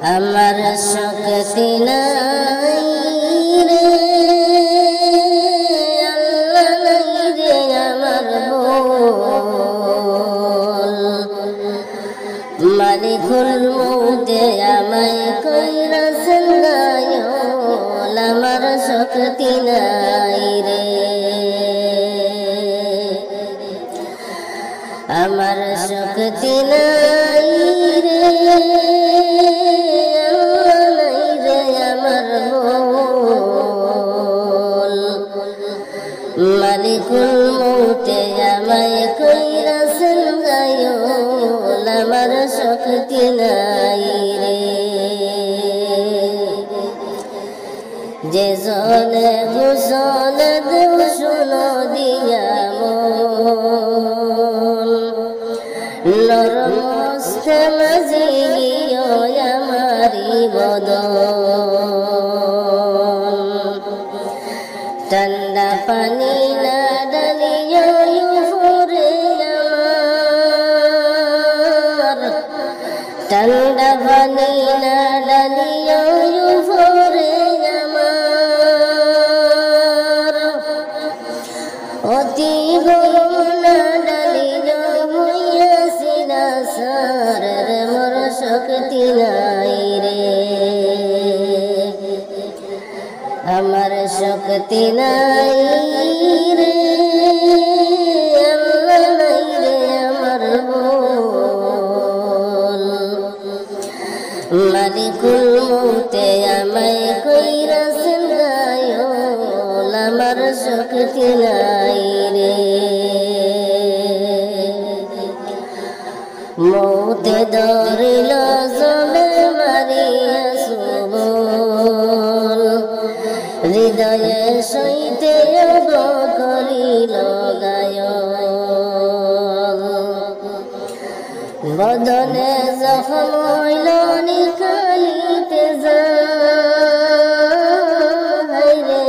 আমার শক্তি নাই রে আল্লাহ নাই রে আমার বল মালিকুল মউতে আমায় কইরাছেন গায়ল আমার শক্তি নাই রে আমার শক্তি নাই রে মালিকুল মউতে আমায় কইরাছেন গায়ল আমার শক্তি নাই রে যে জলে গোসল দেও শুনো দিয়া মন নরমস্তে মাঝি গিয়ে আমারি বদন ঠান্ডা পানি না ডালিয়া ফুরে আমার ঠান্ডা পানি না ডালিয়া ফুরে আমার অতি গরম না ডালিয়া হইয়াছি না সারের মোর শক্তি নাই রে আমার শক্তি নাই রে আল্লাহ নাই রে আমার বল মালিকুল মউতে আমায় কইরাছেন গায়ল আমার শক্তি নাই রে মউতে ধরিল জলে মারিয়া সুবল হৃদয়ে সইতে করিল গায়ল বদনে জখম হইল নিকালিতে যায় রে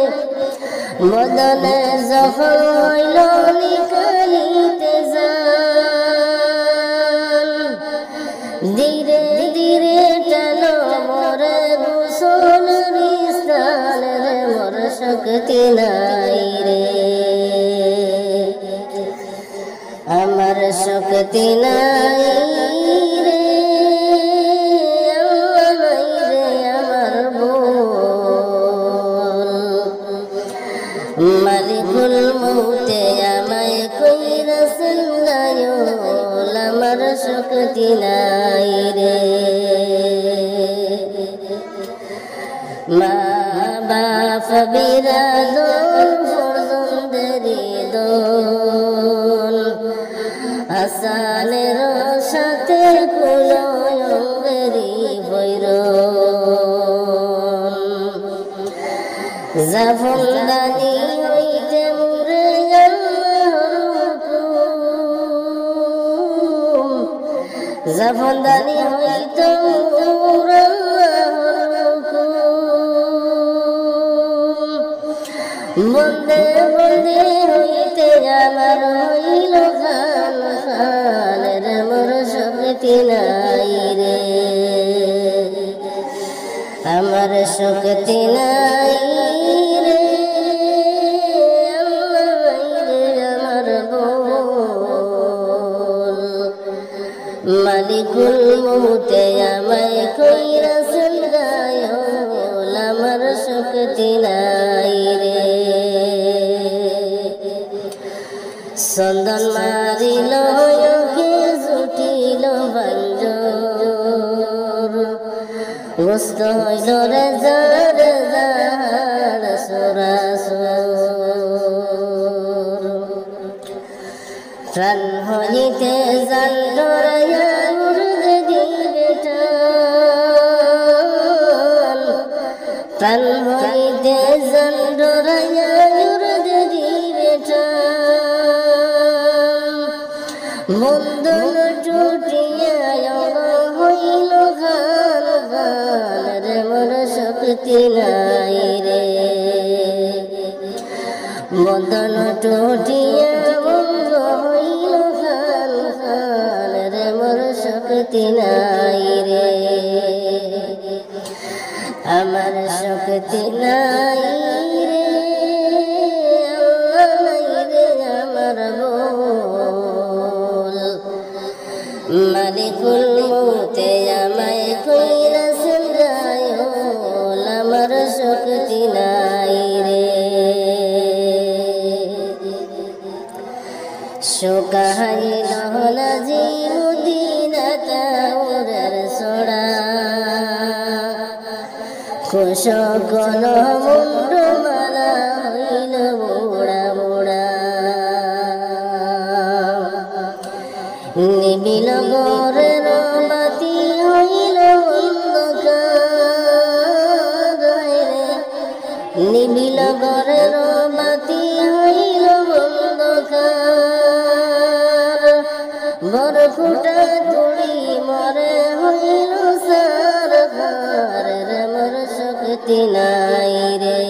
বদনে জখম হইল নিকালিতে যায় ধীরে ধীরে টানো মরে গোসল বিস্তান রে মোর শক্তি নাই রে আমার শক্তি নাই রে আল্লাহ নাই রে আমার বল মালিকুল মউতে আমায় কইরাছেন গায়ল আমার শক্তি নাই রে মা বাপ বিরাদন ফরজন্দেরি দল হাসানের সাথে কুলয়ঙ্গেরি বৈরন জাফরদানি হইতে মুরে জাফরদানি হইতে মুরে বন্দে বন্দে হইতে আমার হইল খান খানের মোর শক্তি নাই রে আমার শক্তি নাই রে আল্লাহ নাই রে আমার বল মালিকুল মউতে আমায় কইরাছেন গায়ল আমার শক্তি নাই রে চন্দন মারিল কে জুটিল বাঞ্জর গোস্ত হইল রে যার যার সরাসর প্রাণ হইতে জান ডরাইয়া উর্দে দিবে টান প্রাণ হইতে জান ডরাইয়া উর্দে দিবে টান বন্ধন টুটিয়া হইল খান খান রে মোর শক্তি নাই রে বন্ধন টুটিয়া বন্ধ হইল খান খান রে মোর শক্তি নাই রে। শক্তি নাই রে আল্লাহ নাই রে আমার বল মালিকুল মউতে আমায় কইরাছেন গায়ল আমার শক্তি নাই রে শুকাইল না জিমুদিনা কাউরের ছড়া কুশকল মুন্ড মালা হইল বুড়া বুড়া নিবিল গরের বাতি হইল অন্ধকার নিবিল গরের বাতি হইল অন্ধকার বড় ফুটা তুড়ি মরে হইল সার ঘর আমার শক্তি নাই রে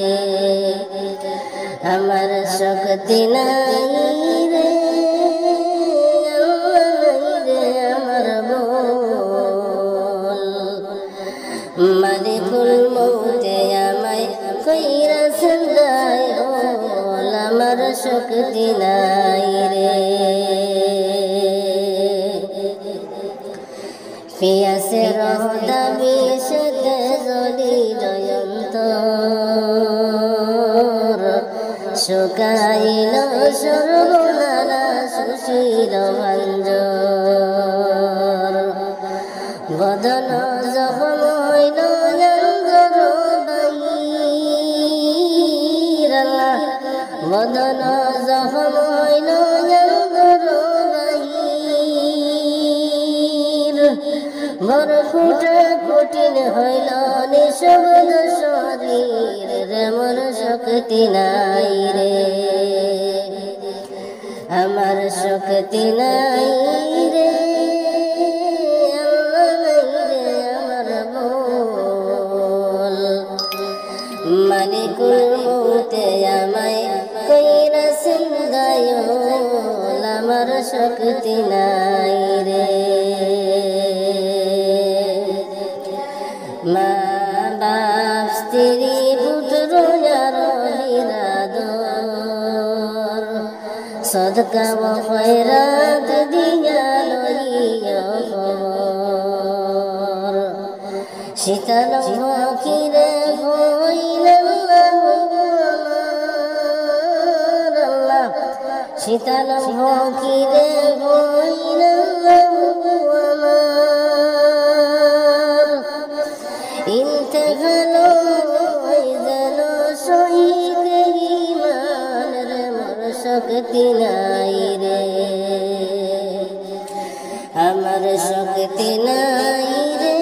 আমার শক্তি নাই রে আমার বল মালিকুল মউতে আমায় কইরাছেন গায়ল আমার শক্তি নাই রে পিয়াসে রহদা বিষতে জলিল অন্তর শুকাইল সর্বনালা সুশীল ভাঞ্জর বদন জখম হইল অঞ্জর বাহির আল্লাহ বদন জখম হইল অঞ্জর বাহির বড় ফুটা কঠিন হইল নিঃশব্দ শরীর রে মোর শক্তি নাই রে আমার শক্তি নাই রে আমার বল মালিকুল মউতে আমায় কইরাছেন গায়ল আমার শক্তি নাই রে মা বাপ স্ত্রী পুত্র যার বিরাদর সদকা ও খয়রাত দিয়া লইয়া খবর শীতল ফকিরে হইলেন আল্লাহ শীতল ফকিরে হইলেন ইন্তেকাল যেন শহীদ ঈমান রে মোর শক্তি নাই রে আমার শক্তি নাই রে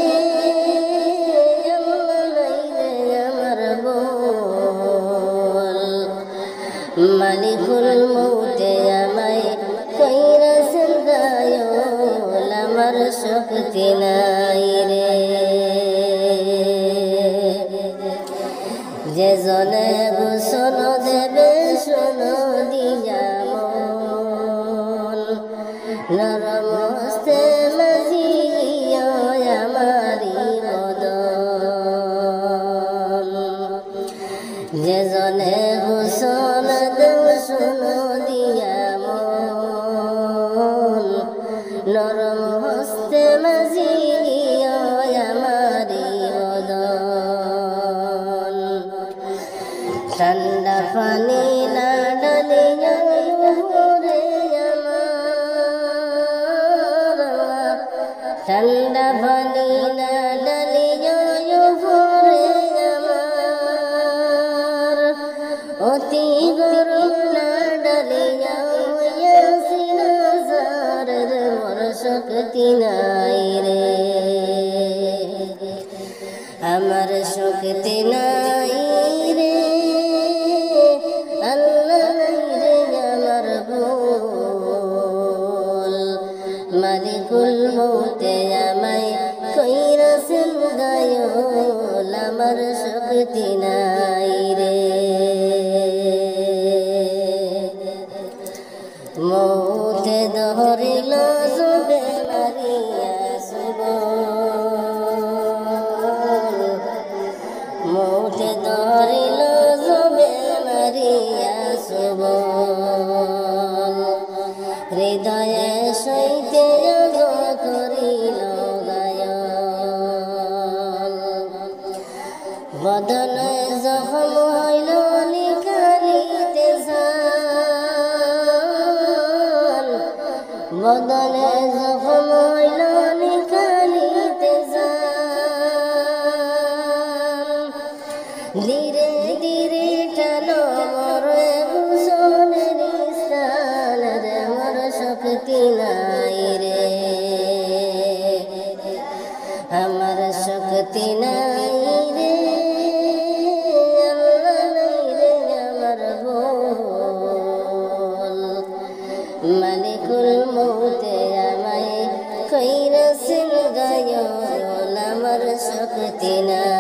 আমার বল মালিকুল মউতে আমায় কইরাছেন গায়ল আমার শক্তি নাই রে যে জনে গোসল দেবে শোনো দিয়া মন নরম হস্তে মাজিও আমারি বদন যে জনে গোসল দেবে শোনো দিয়া মন নরম হস্তে মাজিও আমারি বদন ঠান্ডা পানি না ডালিয়া রে আমার ঠান্ডা পানি না ডালিয়া রে আমার অতি গরম না ডালিয়া হইয়াছিল সার রে মোর শক্তি নাই রে আমার শক্তি নাই রে আল্লাহ নাই রে আমার বল মালিকুল মউতে আমায় কইরাছেন গায়ল আমার শক্তি নাই রে মউতে ধরিল জবে মারিয়া সুবল মউতে বদনে জখম হইল নিকালিতে যান, বদনে জখম হইল নিকালিতে যান। ধীরে ধীরে টানো মরে হুজনের স্থান রে, মোর শক্তি নাই রে, আমার শক্তি নাই রে, আল্লাহ নাই রে আমার বল। মালিকুল মৌতে আমায় কইরাছেন গায়ল, আমার শক্তি নাই।